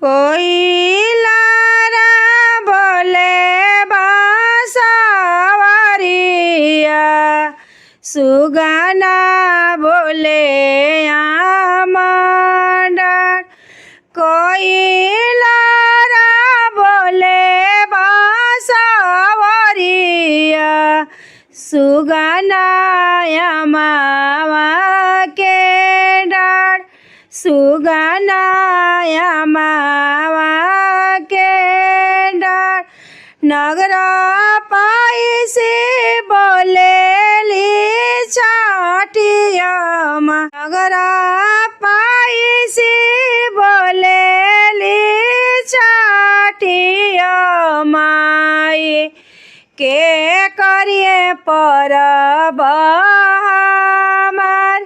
कोइलारा बोले बांसवरिया, सुगना बोले आमंडर। कोइलारा बोले बांसवरिया, सुगना मावा के डर। सुगना मावा के डर। नगर पाइसी बोले ली छठिया माँ। नगर पाइसी बोले ली छठिया माई, के करिए परब हमार,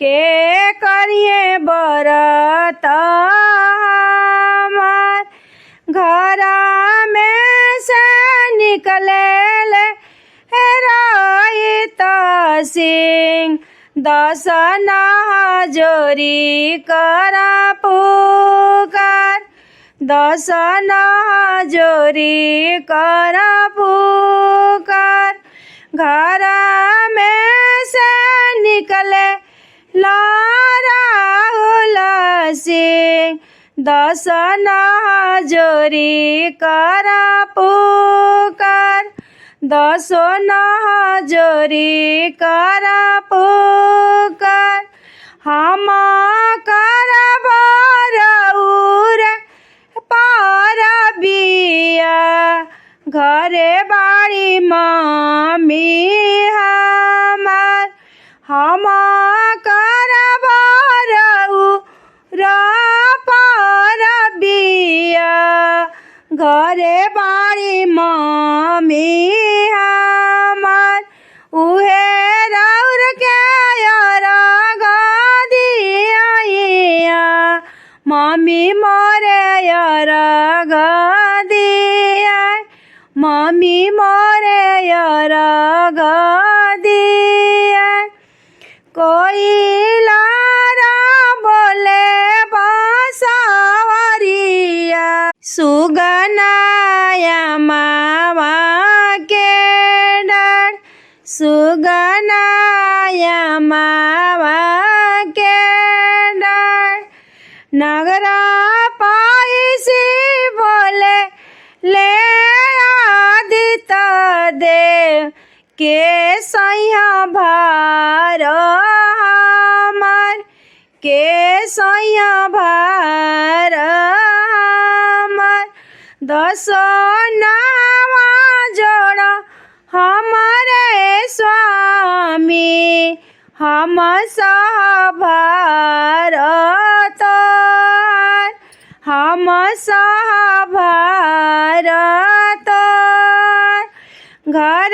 के करिए बरत हमार। घर में से निकले ले रहित सिंह, दस नहजोरी कर पुकार। दस नहजोरी कर पुकार। घर में से निकले राहुल सिंह, दस नहजोरी कर पुकार। दसो नहजोरी कर पुकार। हम करब रउर परबिया, घरे बाड़ी मम्मी हमार। हम करब रउर परबिया, घरे बाड़ी मम्मी हमार। उहे रउर के अरग दिया, मम्मी मोरे अरग दिया। मम्मी मोरे अरग दिया। कोइलारा बोले बांसवरिया, सुगना मावा के डर। सुगना मावा के डर। नगर पाइसी बोले ले आदित्य देव, के सैया भार हमार। के सैया भार हमार। दसो नावा जोड़ हमारे स्वामी, हम सहभारत। हम सहभारत। घर